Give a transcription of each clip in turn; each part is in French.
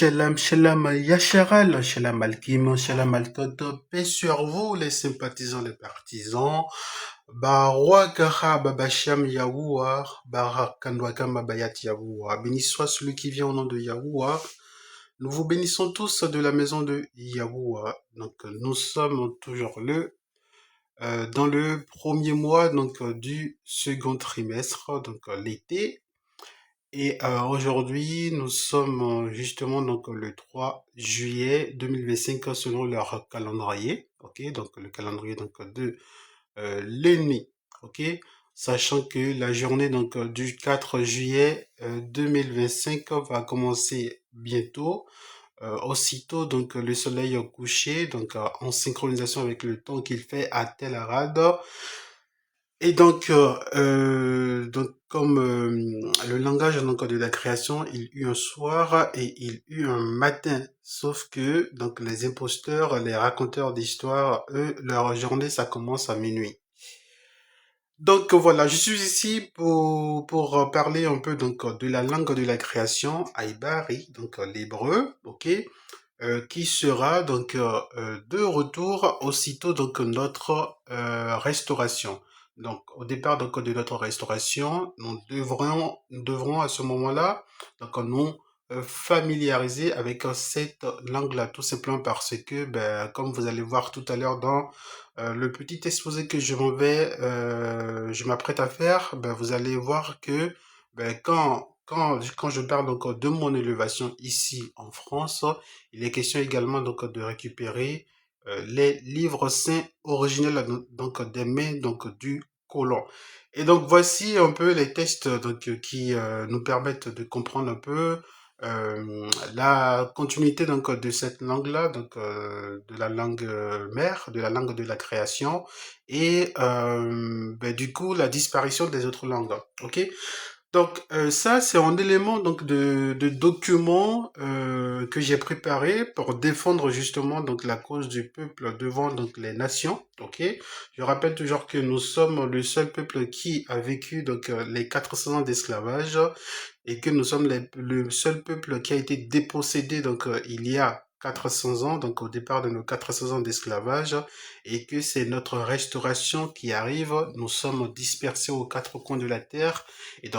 Shalom, shalom, Yacharal, shalom Alkim, shalom Altoto, paix sur vous, les sympathisants, les partisans. Barouakara, Babasham Yahoua, Barakandwakam Babayat Yahoua. Béni soit celui qui vient au nom de Yahoua. Nous vous bénissons tous de la maison de Yahoua. Donc, nous sommes toujours dans le premier mois du second trimestre, l'été. Et aujourd'hui, nous sommes justement le 3 juillet 2025 selon leur calendrier, ok, donc le calendrier de l'ennemi, ok, sachant que la journée du 4 juillet 2025 va commencer bientôt, aussitôt le soleil au coucher, en synchronisation avec le temps qu'il fait à Tel Arad. Et comme le langage de la création, il eut un soir et il eut un matin. Sauf que les imposteurs, les raconteurs d'histoires, eux, leur journée, ça commence à minuit. Donc voilà, je suis ici pour parler un peu de la langue de la création, Aïbari, l'hébreu, ok, qui sera de retour aussitôt notre restauration. Donc au départ de notre restauration, nous devrons à ce moment-là nous familiariser avec cette langue-là, tout simplement parce que, comme vous allez voir tout à l'heure dans le petit exposé que je m'apprête à faire, vous allez voir que quand je parle de mon élévation ici en France, il est question également de récupérer les livres saints originels des mains du colon. Et donc voici un peu les textes qui nous permettent de comprendre un peu la continuité de cette langue-là, de la langue mère, de la langue de la création, et du coup la disparition des autres langues. Ok? Donc ça, c'est un élément de document que j'ai préparé pour défendre justement la cause du peuple devant les nations. Ok, je rappelle toujours que nous sommes le seul peuple qui a vécu les 400 ans d'esclavage et que nous sommes le seul peuple qui a été dépossédé il y a 400 ans, donc au départ de nos 400 ans d'esclavage, et que c'est notre restauration qui arrive. Nous sommes dispersés aux quatre coins de la terre et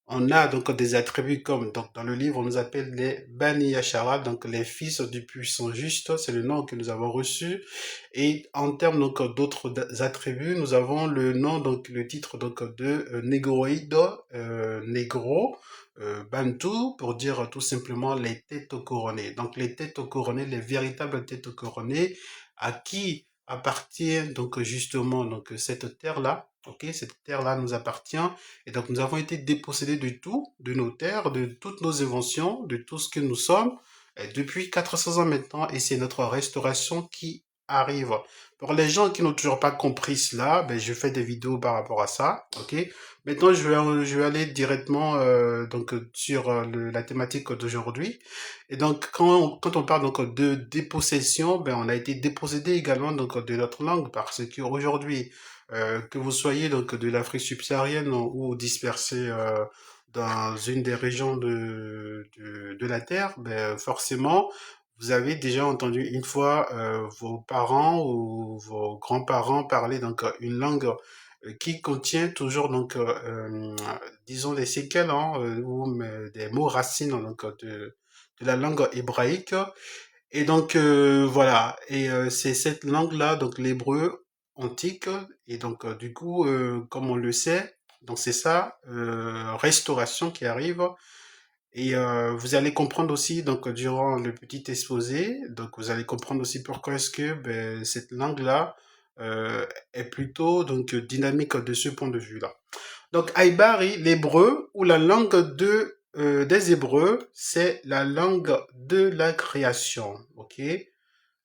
on a des attributs comme dans le livre on nous appelle les Bani Yashara, donc les fils du puissant juste, c'est le nom que nous avons reçu. Et en termes d'autres attributs, nous avons le nom le titre de négroïde, négro, Bantu, pour dire tout simplement les têtes couronnées. Donc les têtes couronnées, les véritables têtes couronnées, à qui appartient justement cette terre-là. Ok, cette terre-là nous appartient et donc nous avons été dépossédés de tout, de nos terres, de toutes nos inventions, de tout ce que nous sommes depuis 400 ans maintenant, et c'est notre restauration qui arrive. Pour les gens qui n'ont toujours pas compris cela, je fais des vidéos par rapport à ça, ok. Maintenant, je vais aller directement sur la thématique d'aujourd'hui. Et donc, quand on parle de dépossession, on a été dépossédé également de notre langue parce qu'aujourd'hui, que vous soyez de l'Afrique subsaharienne ou dispersé dans une des régions de la Terre, forcément, vous avez déjà entendu une fois vos parents ou vos grands-parents parler une langue qui contient toujours disons des séquelles ou des mots racines de la langue hébraïque. Et donc voilà, et c'est cette langue-là, l'hébreu antique, et du coup, comme on le sait, donc c'est ça, restauration qui arrive, et vous allez comprendre aussi durant le petit exposé, donc vous allez comprendre aussi pourquoi est-ce que cette langue-là est plutôt dynamique de ce point de vue-là. Donc, Aïbari, l'hébreu, ou la langue des Hébreux, c'est la langue de la création. Ok?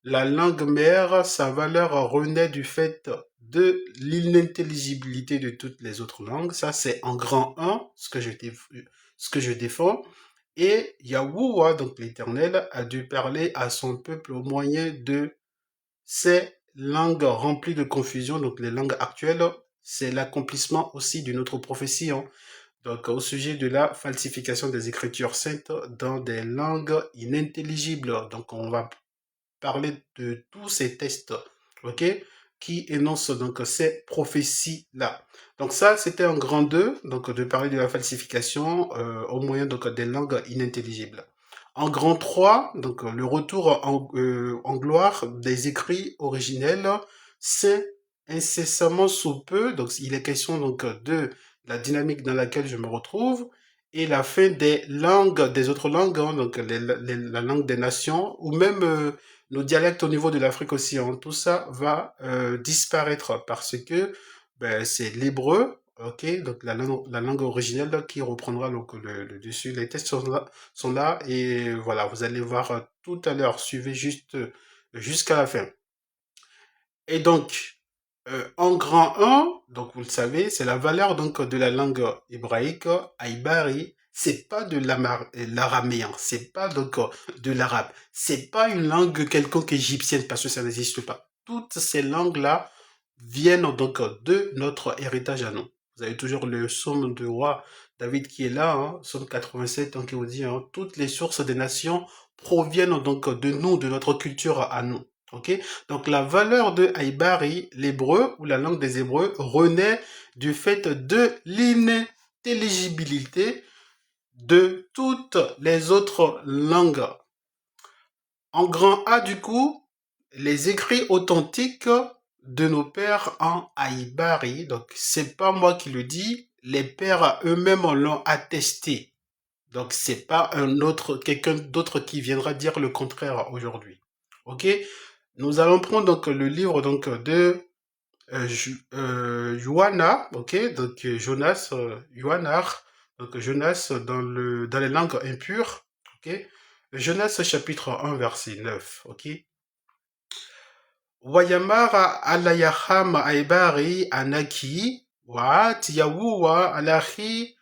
La langue mère, sa valeur renaît du fait de l'inintelligibilité de toutes les autres langues. Ça, c'est en grand 1, ce que je défends. Et Yahuwah, donc l'Éternel, a dû parler à son peuple au moyen de ces langues remplies de confusion, donc les langues actuelles, c'est l'accomplissement aussi d'une autre prophétie, hein. donc au sujet de la falsification des écritures saintes dans des langues inintelligibles. Donc on va parler de tous ces tests, ok, qui énoncent donc ces prophéties-là. Donc ça, c'était en grand 2, donc de parler de la falsification au moyen donc des langues inintelligibles. En grand 3, donc le retour en gloire des écrits originels, c'est incessamment sous peu. Donc il est question donc de la dynamique dans laquelle je me retrouve et la fin des langues, des autres langues, hein, donc la langue des nations, ou même nos dialectes au niveau de l'Afrique aussi, hein, tout ça va disparaître parce que ben, c'est l'hébreu, ok, donc la langue originelle là, qui reprendra donc, le dessus. Les tests sont là et voilà, vous allez voir tout à l'heure. Suivez juste jusqu'à la fin. Et donc, en grand 1, donc vous le savez, c'est la valeur donc de la langue hébraïque, Aïbari. C'est pas de l'araméen, c'est pas donc de l'arabe. C'est pas une langue quelconque égyptienne parce que ça n'existe pas. Toutes ces langues-là viennent donc de notre héritage à nous. Vous avez toujours le psaume de roi David qui est là, hein, psaume 87, hein, qui vous dit, hein, toutes les sources des nations proviennent donc de nous, de notre culture à nous. Ok, donc la valeur de Haïbari, l'hébreu ou la langue des Hébreux, renaît du fait de l'inintelligibilité de toutes les autres langues. En grand A, du coup, les écrits authentiques de nos pères en Haïbari, donc c'est pas moi qui le dis, les pères eux-mêmes l'ont attesté. Donc c'est pas quelqu'un d'autre qui viendra dire le contraire aujourd'hui. Ok? Nous allons prendre donc le livre donc de Johanna, ok, donc Jonas, Yohanar, donc Jonas dans les langues impures, ok. Jonas chapitre 1 verset 9, ok. Wayamara alayaham aibari anaki wa yawuwa alahi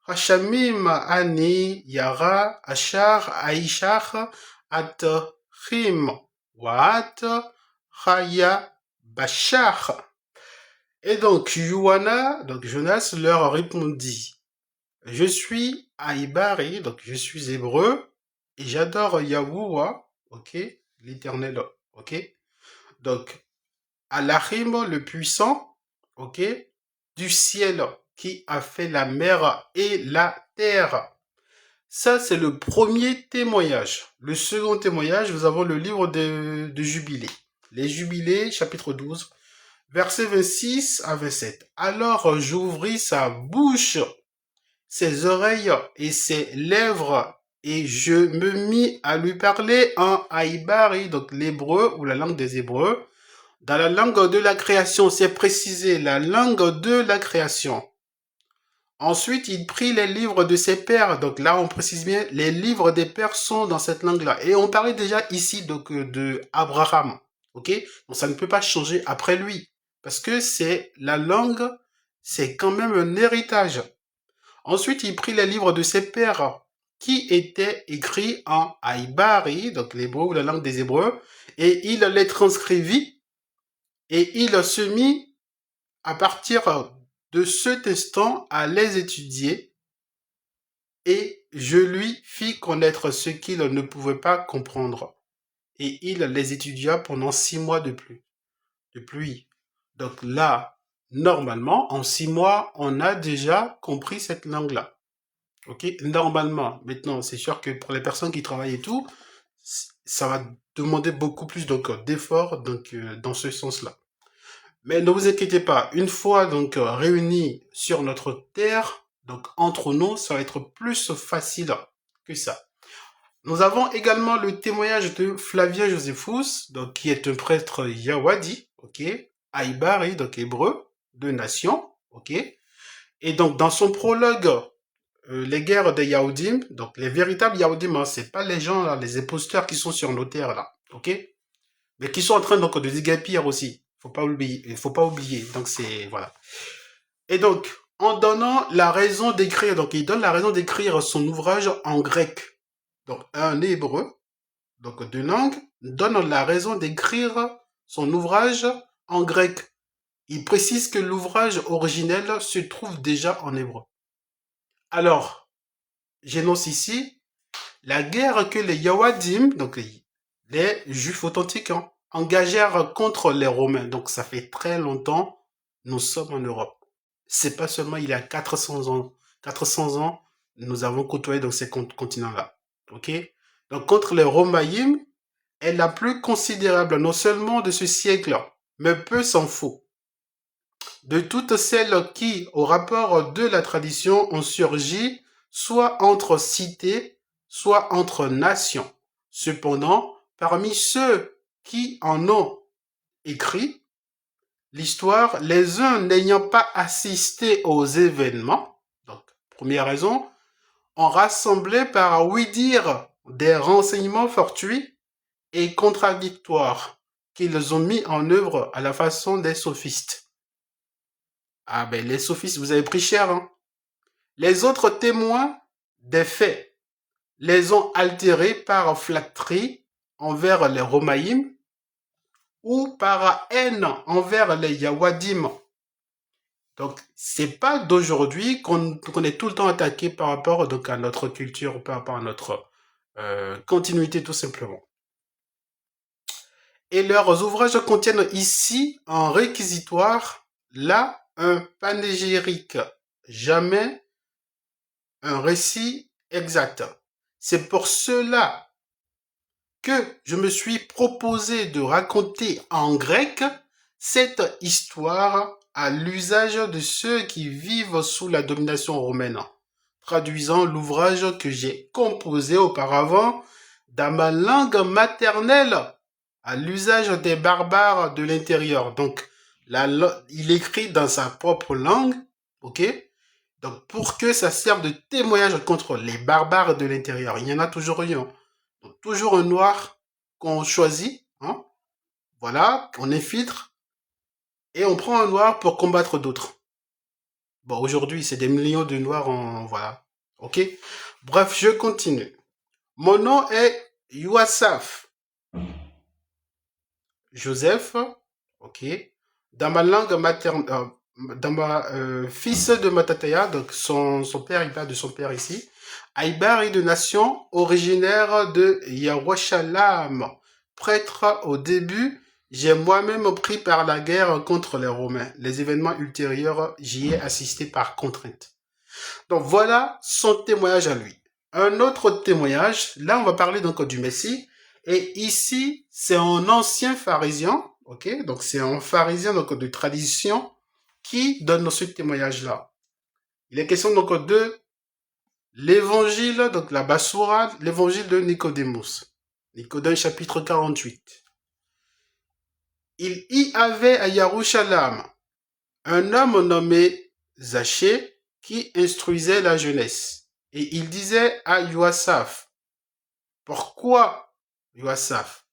hashamim ani yara ashar aishar at him waat haya bashar. Et donc, Yuana, donc Jonas, leur répondit, je suis Haïbari, donc je suis hébreu, et j'adore Yahuwah, ok, l'éternel, ok. Donc, Allahim, le puissant, ok, du ciel, qui a fait la mer et la terre. Ça, c'est le premier témoignage. Le second témoignage, nous avons le livre de Jubilés. Les Jubilés, chapitre 12, Verset 26 à 27. Alors j'ouvris sa bouche, ses oreilles et ses lèvres, et je me mis à lui parler en haïbari, donc l'hébreu ou la langue des Hébreux. Dans la langue de la création, c'est précisé, la langue de la création. Ensuite, il prit les livres de ses pères. Donc là, on précise bien, les livres des pères sont dans cette langue-là. Et on parlait déjà ici donc, de Abraham. Ok? Donc ça ne peut pas changer après lui. Parce que c'est la langue, c'est quand même un héritage. Ensuite, il prit les livres de ses pères qui étaient écrits en Haïbari, donc l'hébreu ou la langue des Hébreux, et il les transcrivit et il se mit à partir de cet instant à les étudier et je lui fis connaître ce qu'il ne pouvait pas comprendre. Et il les étudia pendant 6 mois de pluie. Donc là, normalement, en 6 mois, on a déjà compris cette langue-là. Ok, normalement. Maintenant, c'est sûr que pour les personnes qui travaillent et tout, ça va demander beaucoup plus d'efforts dans ce sens-là. Mais ne vous inquiétez pas, une fois donc réunis sur notre terre, donc entre nous, ça va être plus facile que ça. Nous avons également le témoignage de Flavien Josephus, donc qui est un prêtre Yahwadi, ok, Haïbari, donc hébreu, de nation, ok. Et donc dans son prologue, les guerres des Yaoudim, donc les véritables Yaoudim, hein, c'est pas les gens là, les imposteurs qui sont sur nos terres là, ok, mais qui sont en train donc de déguerpir aussi. Faut pas oublier. Donc c'est voilà. Et donc en donnant la raison d'écrire, donc il donne la raison d'écrire son ouvrage en grec. Donc un hébreu, donc deux langues, donne la raison d'écrire son ouvrage en grec. Il précise que l'ouvrage originel se trouve déjà en hébreu. Alors, j'énonce ici la guerre que les Yawadim, donc les Juifs authentiques, hein, engagèrent contre les Romains. Donc ça fait très longtemps, nous sommes en Europe. C'est pas seulement il y a 400 ans. 400 ans, nous avons côtoyé dans ces continents-là. Ok? Donc contre les Romaïm est la plus considérable non seulement de ce siècle, mais peu s'en faut. De toutes celles qui, au rapport de la tradition, ont surgi, soit entre cités, soit entre nations. Cependant, parmi ceux qui en ont écrit l'histoire, les uns n'ayant pas assisté aux événements, donc première raison, ont rassemblé par oui-dire des renseignements fortuits et contradictoires qu'ils ont mis en œuvre à la façon des sophistes. Ah ben les sophistes, vous avez pris cher, hein. Les autres témoins des faits les ont altérés par flatterie envers les Romaïm ou par haine envers les Yawadim. Donc, c'est pas d'aujourd'hui qu'on est tout le temps attaqué par rapport donc, à notre culture, par rapport à notre continuité tout simplement. Et leurs ouvrages contiennent ici un réquisitoire, là un panégyrique, jamais un récit exact. C'est pour cela que je me suis proposé de raconter en grec cette histoire à l'usage de ceux qui vivent sous la domination romaine, traduisant l'ouvrage que j'ai composé auparavant dans ma langue maternelle à l'usage des barbares de l'intérieur. Donc, il écrit dans sa propre langue, ok? Donc, pour que ça serve de témoignage contre les barbares de l'intérieur, il y en a toujours eu. Hein. Donc, toujours un noir qu'on choisit, hein, voilà, qu'on infiltre, et on prend un noir pour combattre d'autres. Bon, aujourd'hui, c'est des millions de noirs en... Voilà. Ok? Bref, je continue. Mon nom est Youassaf Joseph, ok? Dans ma langue maternelle, dans ma fils de Matataya, donc son père, il parle de son père ici. Aïbar est de nation originaire de Yerushalayim. Prêtre au début, j'ai moi-même pris par la guerre contre les Romains. Les événements ultérieurs, j'y ai assisté par contrainte. Donc voilà son témoignage à lui. Un autre témoignage, là on va parler donc du Messie. Et ici, c'est un ancien pharisien, ok? Donc c'est un pharisien donc de tradition qui donne ce témoignage-là. Il est question donc de l'évangile, donc la Bassoura, l'évangile de Nicodémos. Nicodème chapitre 48. Il y avait à Yerushalayim un homme nommé Zachée qui instruisait la jeunesse. Et il disait à Yoassaf, pourquoi Yoassaf,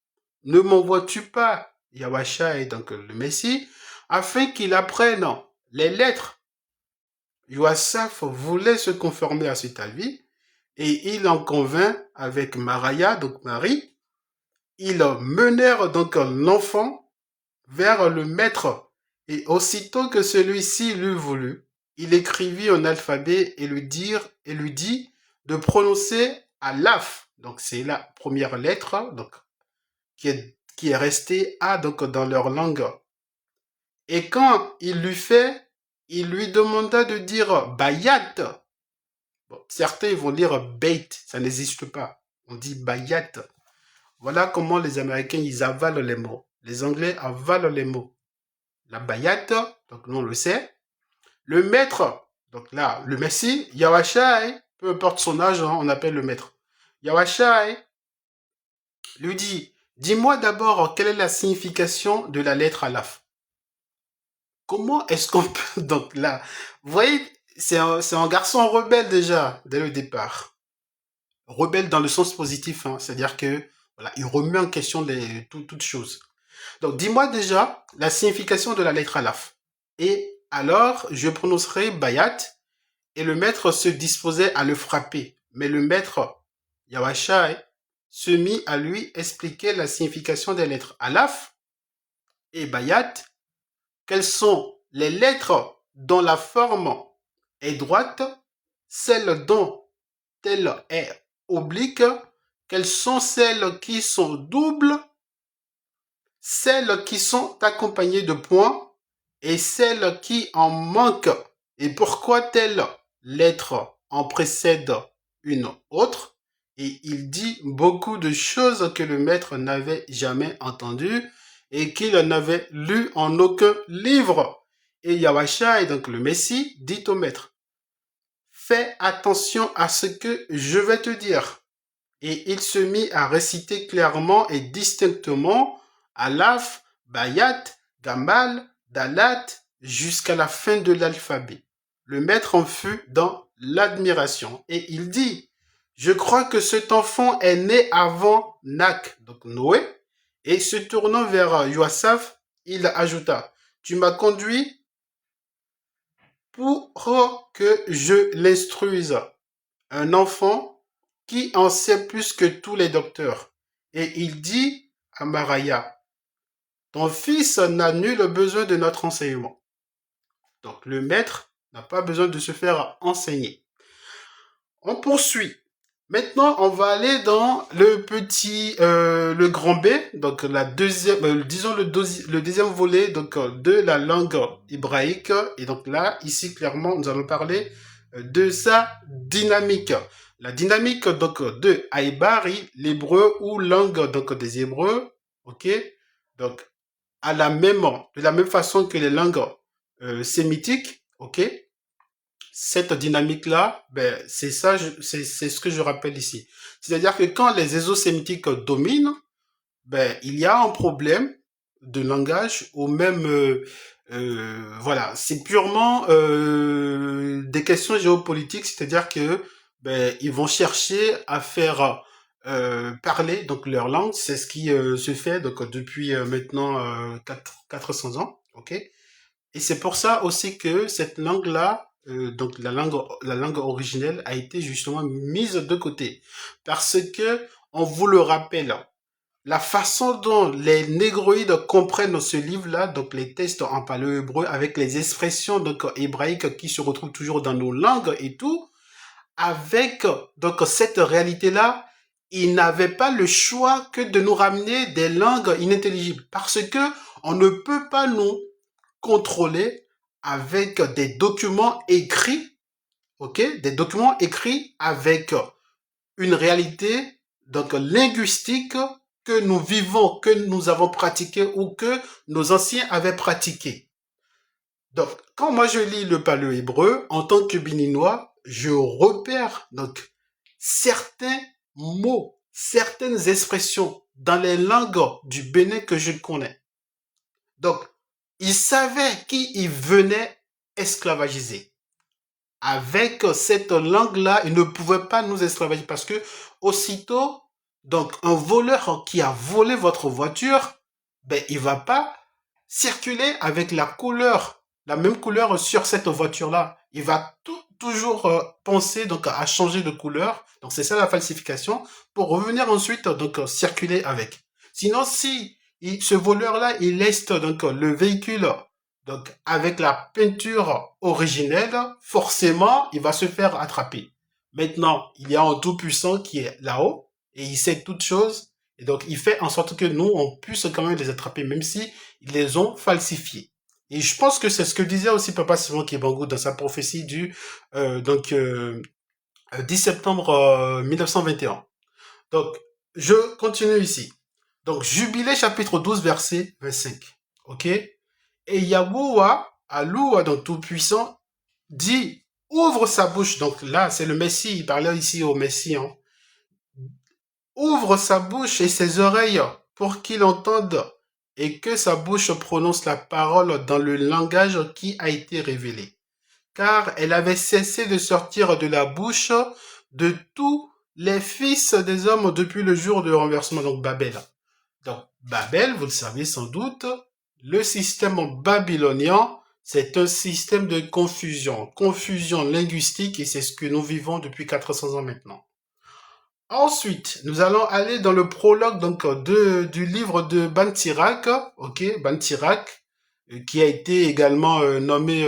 ne m'envoies-tu pas Yahweh, donc le Messie, afin qu'il apprenne les lettres? Yoassaf voulait se conformer à cet avis et il en convint avec Maria, donc Marie. Ils menèrent donc l'enfant vers le maître et aussitôt que celui-ci l'eut voulu, il écrivit un alphabet et lui dit de prononcer Alaf. Donc c'est la première lettre donc, qui est restée A donc, dans leur langue. Et quand il l'eut fait, il lui demanda de dire Bayat. Bon, certains vont dire Bait, ça n'existe pas. On dit Bayat. Voilà comment les Américains, ils avalent les mots. Les Anglais avalent les mots. La Bayat, donc nous on le sait. Le maître, donc là, le Messie, Yahweh, peu importe son âge, hein, on appelle le maître. Yahweh lui dit, dis-moi d'abord quelle est la signification de la lettre Alaf. Comment est-ce qu'on peut, donc là, vous voyez, c'est un garçon rebelle déjà, dès le départ. Rebelle dans le sens positif, hein, c'est-à-dire que, voilà, il remet en question toutes choses. Donc, dis-moi déjà la signification de la lettre Alaf. Et alors, je prononcerai Bayat, et le maître se disposait à le frapper. Mais le maître, Yahweh, se mit à lui expliquer la signification des lettres Alaf et Bayat, quelles sont les lettres dont la forme est droite celles dont elle est oblique, quelles sont celles qui sont doubles, celles qui sont accompagnées de points et celles qui en manquent. Et pourquoi telle lettre en précède une autre? Et il dit beaucoup de choses que le maître n'avait jamais entendues et qu'il n'avait lu en aucun livre. Et Yahweh, donc le Messie, dit au maître, fais attention à ce que je vais te dire. Et il se mit à réciter clairement et distinctement Alaf, Bayat, Gamal, Dalat, jusqu'à la fin de l'alphabet. Le maître en fut dans l'admiration et il dit, je crois que cet enfant est né avant Nak, donc Noé, et se tournant vers Yoasaph, il ajouta, tu m'as conduit pour que je l'instruise. Un enfant qui en sait plus que tous les docteurs. Et il dit à Maraya, ton fils n'a nul besoin de notre enseignement. Donc le maître n'a pas besoin de se faire enseigner. On poursuit. Maintenant, on va aller dans le grand B, donc la deuxième, disons le deuxième volet donc de la langue hébraïque. Et donc là, ici clairement, nous allons parler de sa dynamique. La dynamique donc de Haïbari, l'hébreu ou langue donc des Hébreux, ok. Donc de la même façon que les langues sémitiques, ok. Cette dynamique-là, ben, c'est ça, c'est ce que je rappelle ici. C'est-à-dire que quand les exosémitiques dominent, ben, il y a un problème de langage ou même, voilà, c'est purement des questions géopolitiques, c'est-à-dire que ben, ils vont chercher à faire parler donc leur langue, c'est ce qui se fait donc depuis maintenant 400 ans, ok? Et c'est pour ça aussi que cette langue-là, donc la langue originelle, a été justement mise de côté. Parce que, on vous le rappelle, la façon dont les négroïdes comprennent ce livre-là, donc les textes en paléo-hébreu, avec les expressions donc hébraïques qui se retrouvent toujours dans nos langues et tout, avec donc cette réalité-là, ils n'avaient pas le choix que de nous ramener des langues inintelligibles. Parce que on ne peut pas nous contrôler avec des documents écrits, ok, des documents écrits avec une réalité donc linguistique que nous vivons, que nous avons pratiqué ou que nos anciens avaient pratiqué. Donc, quand moi je lis le paléo-hébreu, en tant que béninois, je repère donc certains mots, certaines expressions dans les langues du Bénin que je connais. Donc, ils savaient qui ils venaient esclavagiser. Avec cette langue-là, ils ne pouvaient pas nous esclavagiser parce que aussitôt, donc un voleur qui a volé votre voiture, ben il va pas circuler avec la même couleur sur cette voiture-là. Il va toujours penser donc à changer de couleur. Donc c'est ça la falsification pour revenir ensuite donc circuler avec. Sinon, si ce voleur-là, il laisse donc le véhicule donc avec la peinture originelle, forcément, il va se faire attraper. Maintenant, il y a un tout-puissant qui est là-haut et il sait toutes choses. Et donc, il fait en sorte que nous, on puisse quand même les attraper, même si ils les ont falsifiés. Et je pense que c'est ce que disait aussi Papa Simon Kibangou dans sa prophétie du 10 septembre 1921. Donc, je continue ici. Donc, Jubilé chapitre 12, verset 25. Ok? Et Yahuwah, Alua, donc Tout-Puissant, dit, ouvre sa bouche. Donc là, c'est le Messie, il parlait ici au Messie. Hein. Ouvre sa bouche et ses oreilles pour qu'il entende et que sa bouche prononce la parole dans le langage qui a été révélé. Car elle avait cessé de sortir de la bouche de tous les fils des hommes depuis le jour de renversement, donc Babel. Donc Babel, vous le savez sans doute, le système babylonien, c'est un système de confusion linguistique et c'est ce que nous vivons depuis 400 ans maintenant. Ensuite, nous allons aller dans le prologue donc du livre de Bantirak, ok, Bantirak, qui a été également nommé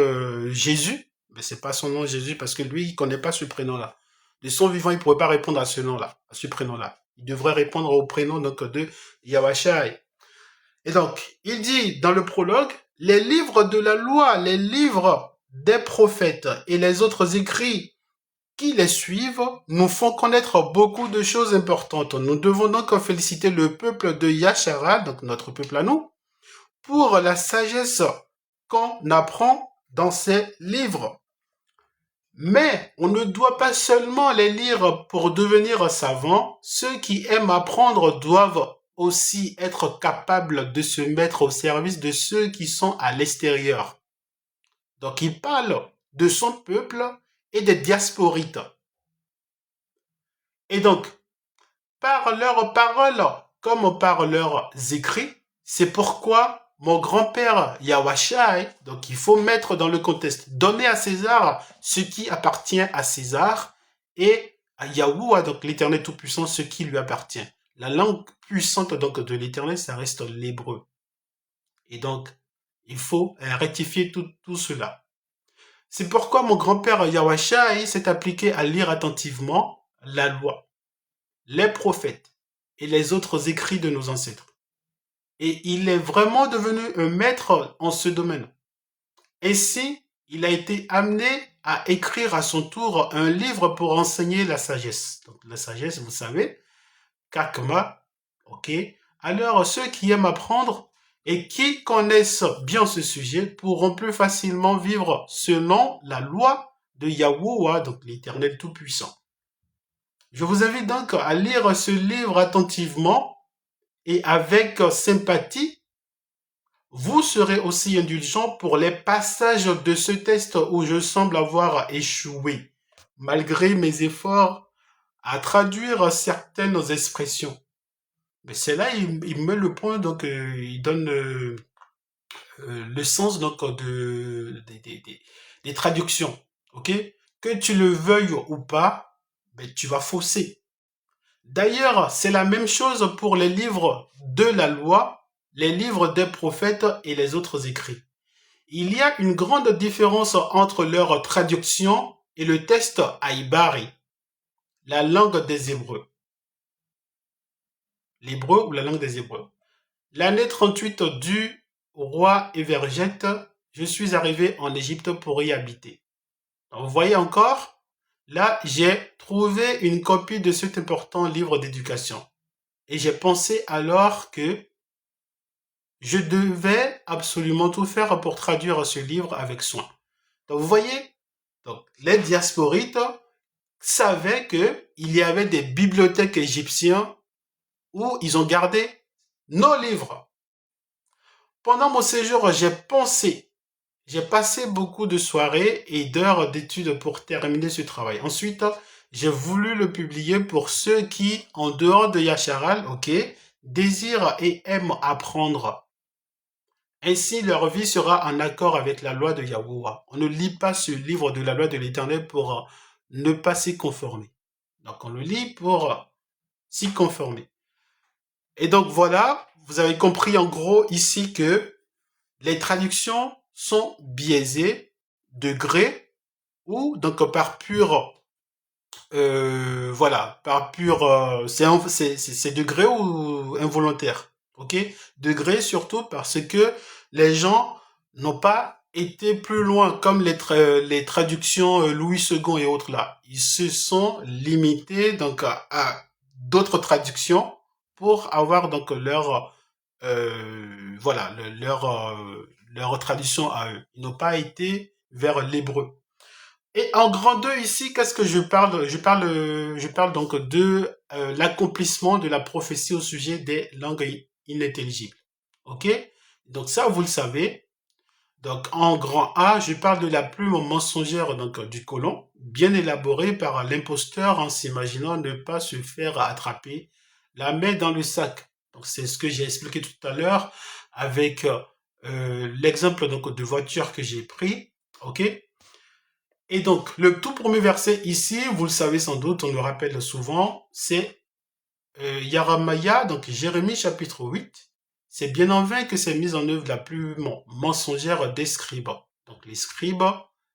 Jésus. Mais c'est pas son nom Jésus parce que lui, il connaît pas ce prénom-là. De son vivant, il pourrait pas répondre à ce nom-là, à ce prénom-là. Il devrait répondre au prénom donc de Yahweh. Et donc, il dit dans le prologue, les livres de la loi, les livres des prophètes et les autres écrits qui les suivent nous font connaître beaucoup de choses importantes. Nous devons donc féliciter le peuple de Yashara, donc notre peuple à nous, pour la sagesse qu'on apprend dans ces livres. Mais on ne doit pas seulement les lire pour devenir savants. Ceux qui aiment apprendre doivent aussi être capables de se mettre au service de ceux qui sont à l'extérieur. Donc il parle de son peuple et des diasporites. Et donc, par leurs paroles comme par leurs écrits, c'est pourquoi mon grand-père Yahweh, donc il faut mettre dans le contexte, donner à César ce qui appartient à César et à Yahuwah, donc l'Éternel Tout-Puissant, ce qui lui appartient. La langue puissante donc de l'Éternel, ça reste l'hébreu. Et donc, il faut rectifier tout cela. C'est pourquoi mon grand-père Yahweh s'est appliqué à lire attentivement la loi, les prophètes et les autres écrits de nos ancêtres. Et il est vraiment devenu un maître en ce domaine. Ainsi, il a été amené à écrire à son tour un livre pour enseigner la sagesse. Donc la sagesse, vous savez, Kakma, ok. Alors ceux qui aiment apprendre et qui connaissent bien ce sujet pourront plus facilement vivre selon la loi de Yahuwah, donc l'Éternel Tout-Puissant. Je vous invite donc à lire ce livre attentivement et avec sympathie. Vous serez aussi indulgent pour les passages de ce texte où je semble avoir échoué, malgré mes efforts à traduire certaines expressions. Mais c'est là, il met le point, donc il donne le sens donc des traductions. Ok? Que tu le veuilles ou pas, ben, tu vas fausser. D'ailleurs, c'est la même chose pour les livres de la loi, les livres des prophètes et les autres écrits. Il y a une grande différence entre leur traduction et le texte Haïbari, la langue des Hébreux. L'hébreu ou la langue des Hébreux. L'année 38 du roi Évergète, je suis arrivé en Égypte pour y habiter. Donc, vous voyez encore, là, j'ai trouvé une copie de cet important livre d'éducation. Et j'ai pensé alors que je devais absolument tout faire pour traduire ce livre avec soin. Donc, vous voyez, donc, les diasporites savaient qu'il y avait des bibliothèques égyptiennes où ils ont gardé nos livres. Pendant mon séjour, j'ai passé beaucoup de soirées et d'heures d'études pour terminer ce travail. Ensuite, j'ai voulu le publier pour ceux qui, en dehors de Yacharal, ok, désirent et aiment apprendre. Ainsi, leur vie sera en accord avec la loi de Yahuwah. On ne lit pas ce livre de la loi de l'Éternel pour ne pas s'y conformer. Donc, on le lit pour s'y conformer. Et donc, voilà, vous avez compris en gros ici que les traductions sont biaisées de gré ou donc par pur, voilà, par pur, c'est de gré ou involontaire, ok? De gré surtout parce que les gens n'ont pas été plus loin comme les traductions Louis II et autres là. Ils se sont limités donc à d'autres traductions pour avoir donc voilà, leur traduction à eux. Ils n'ont pas été vers l'hébreu. Et en grand 2 ici, qu'est-ce que je parle? Je parle donc de l'accomplissement de la prophétie au sujet des langues inintelligibles. Ok? Donc ça, vous le savez. Donc en grand A, je parle de la plume mensongère donc, du colon, bien élaborée par l'imposteur en s'imaginant ne pas se faire attraper la main dans le sac. Donc c'est ce que j'ai expliqué tout à l'heure avec l'exemple donc de voiture que j'ai pris. Ok? Et donc, le tout premier verset ici, vous le savez sans doute, on le rappelle souvent, c'est Yaramaya, donc Jérémie chapitre 8. C'est bien en vain que s'est mise en œuvre la plus mensongère des scribes. Donc les scribes,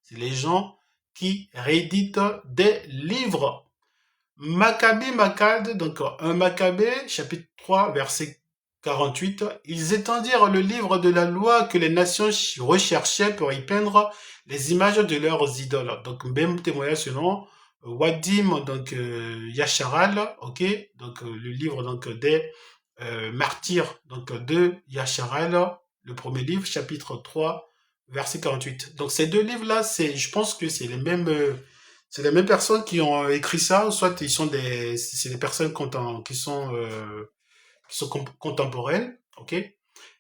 C'est les gens qui rééditent des livres. Maccabée Maccad, donc un Maccabée, chapitre 3, verset 48, ils étendirent le livre de la loi que les nations recherchaient pour y peindre les images de leurs idoles. Donc, même témoignage selon Wadim, donc Yacharal, ok, donc le livre donc des martyrs donc de Yacharal, le premier livre, chapitre 3, verset 48. Donc, ces deux livres-là, je pense que c'est les mêmes personnes qui ont écrit ça, soit c'est des personnes qui sont contemporaines, ok.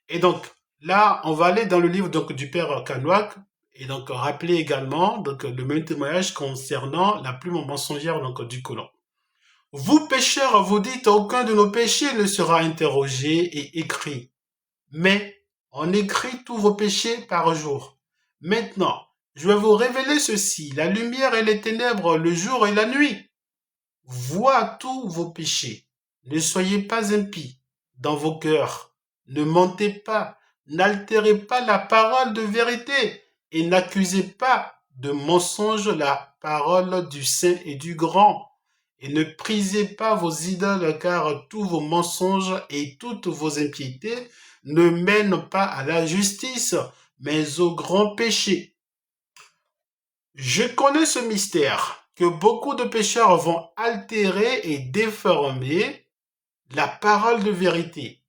Et donc là, on va aller dans le livre donc du père Kanouak et donc rappeler également donc le même témoignage concernant la plume mensongère donc du colon. Vous pécheurs, vous dites aucun de nos péchés ne sera interrogé et écrit, mais on écrit tous vos péchés par jour. Maintenant, je vais vous révéler ceci, la lumière et les ténèbres, le jour et la nuit. Vois tous vos péchés. Ne soyez pas impies dans vos cœurs. Ne mentez pas. N'altérez pas la parole de vérité et n'accusez pas de mensonge la parole du Saint et du Grand. Et ne prisez pas vos idoles, car tous vos mensonges et toutes vos impiétés ne mènent pas à la justice, mais au grand péché. Je connais ce mystère, que beaucoup de pécheurs vont altérer et déformer la parole de vérité.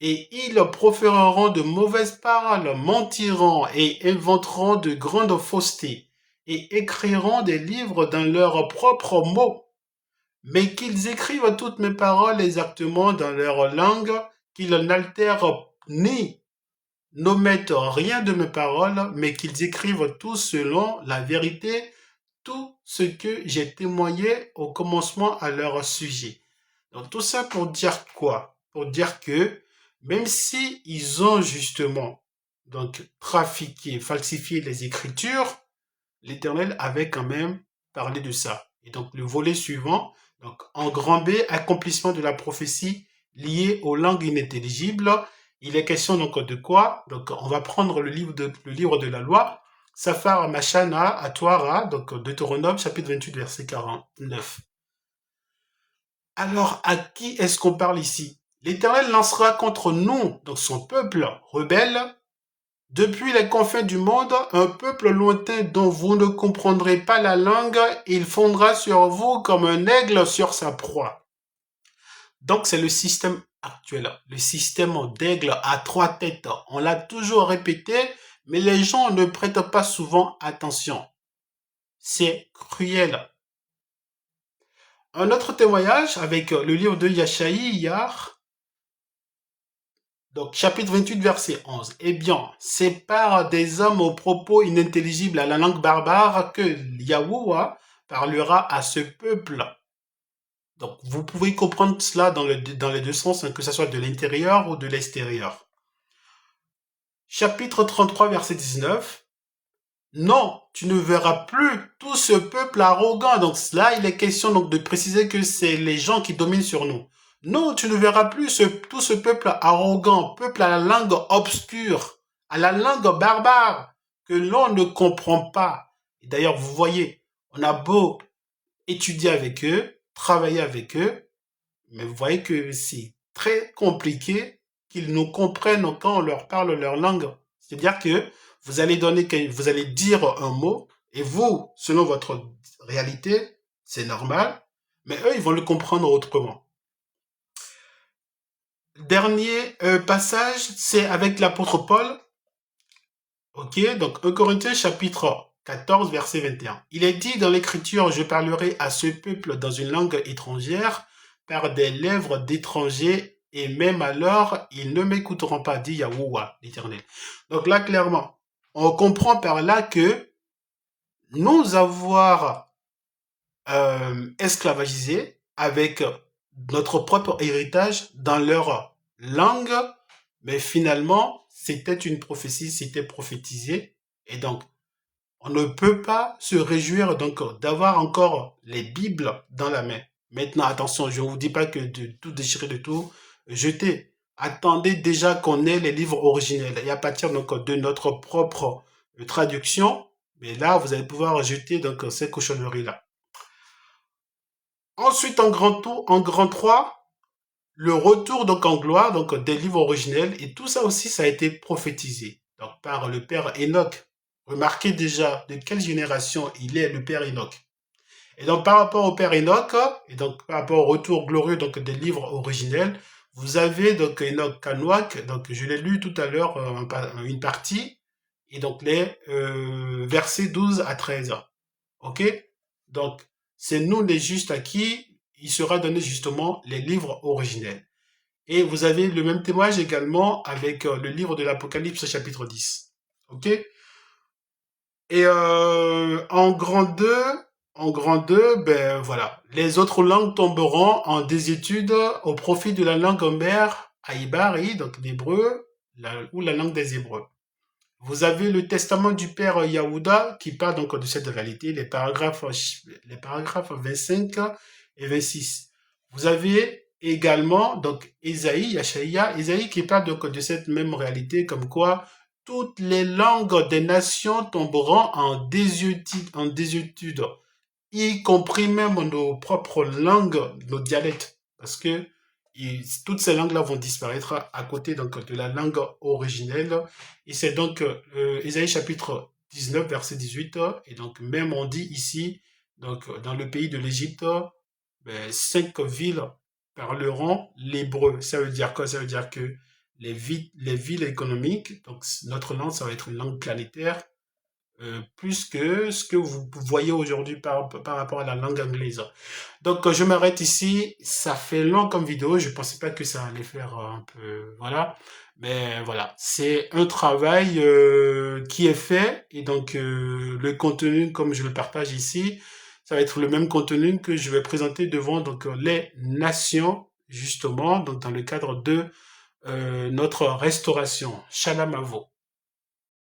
Et ils proféreront de mauvaises paroles, mentiront et inventeront de grandes faussetés, et écriront des livres dans leurs propres mots. Mais qu'ils écrivent toutes mes paroles exactement dans leur langue, qu'ils n'altèrent ni n'omettent rien de mes paroles, mais qu'ils écrivent tout selon la vérité, tout ce que j'ai témoigné au commencement à leur sujet. Donc tout ça pour dire quoi? Pour dire que même si ils ont justement donc trafiqué, falsifié les Écritures, l'Éternel avait quand même parlé de ça. Et donc le volet suivant, donc en grand B, accomplissement de la prophétie liée aux langues inintelligibles. Il est question donc de quoi? Donc on va prendre le livre de la loi, Safar Machana Atwara, donc Deutéronome chapitre 28 verset 49. Alors à qui est-ce qu'on parle ici? L'Éternel lancera contre nous, donc son peuple rebelle, depuis les confins du monde, un peuple lointain dont vous ne comprendrez pas la langue, il fondra sur vous comme un aigle sur sa proie. Donc c'est le système actuel, le système d'aigle à trois têtes. On l'a toujours répété, mais les gens ne prêtent pas souvent attention. C'est cruel. Un autre témoignage avec le livre de Yashaï Yar, donc chapitre 28 verset 11. Eh bien, c'est par des hommes aux propos inintelligibles à la langue barbare que Yahuwah parlera à ce peuple. Donc, vous pouvez comprendre cela dans les deux sens, hein, que ce soit de l'intérieur ou de l'extérieur. Chapitre 33, verset 19. Non, tu ne verras plus tout ce peuple arrogant. Donc là, il est question donc de préciser que c'est les gens qui dominent sur nous. Non, tu ne verras plus tout ce peuple arrogant, peuple à la langue obscure, à la langue barbare, que l'on ne comprend pas. Et d'ailleurs, vous voyez, on a beau étudier avec eux, travailler avec eux, mais vous voyez que c'est très compliqué qu'ils nous comprennent quand on leur parle leur langue. C'est-à-dire que vous allez dire un mot, et vous, selon votre réalité, c'est normal, mais eux, ils vont le comprendre autrement. Dernier passage, c'est avec l'apôtre Paul. Ok, donc 1 Corinthiens chapitre 14, verset 21. Il est dit dans l'écriture, je parlerai à ce peuple dans une langue étrangère, par des lèvres d'étrangers, et même alors, ils ne m'écouteront pas, dit Yahuwah, l'Éternel. Donc là, clairement, on comprend par là que nous avoir esclavagisés avec notre propre héritage dans leur langue, mais finalement, c'était une prophétie, c'était prophétisé, et donc, on ne peut pas se réjouir donc d'avoir encore les Bibles dans la main. Maintenant, attention, je ne vous dis pas que de tout déchirer, de tout jeter. Attendez déjà qu'on ait les livres originels. Et à partir donc de notre propre traduction, Mais là, vous allez pouvoir jeter donc ces cochonneries-là. Ensuite, en grand 3, le retour donc en gloire donc des livres originels, et tout ça aussi, ça a été prophétisé donc par le père Enoch. Remarquez déjà de quelle génération il est, le père Enoch. Et donc par rapport au père Enoch, et donc par rapport au retour glorieux donc des livres originels, vous avez donc Enoch Kanouak, donc je l'ai lu tout à l'heure une partie, et donc les versets 12 à 13. Ok? Donc c'est nous les justes à qui il sera donné justement les livres originels. Et vous avez le même témoignage également avec le livre de l'Apocalypse chapitre 10. Ok? Et en grand 2, ben voilà, les autres langues tomberont en désuétude au profit de la langue mère Haïbari, donc l'hébreu, ou la langue des Hébreux. Vous avez le testament du père Yahuda qui parle donc de cette réalité, les paragraphes 25 et 26. Vous avez également donc Isaïe qui parle donc de cette même réalité, comme quoi toutes les langues des nations tomberont en désuétude, y compris même nos propres langues, nos dialectes, parce que toutes ces langues-là vont disparaître à côté donc de la langue originelle. Et c'est donc Ésaïe chapitre 19, verset 18, et donc même on dit ici, donc dans le pays de l'Égypte, ben, 5 villes parleront l'hébreu. Ça veut dire quoi? Ça veut dire que les villes économiques, donc notre langue, ça va être une langue planétaire, plus que ce que vous voyez aujourd'hui par rapport à la langue anglaise. Donc, je m'arrête ici. Ça fait long comme vidéo. Je pensais pas que ça allait faire un peu, voilà. Mais voilà, c'est un travail qui est fait et donc le contenu, comme je le partage ici, ça va être le même contenu que je vais présenter devant donc les nations justement, donc dans le cadre de notre restauration. Shalom à vous.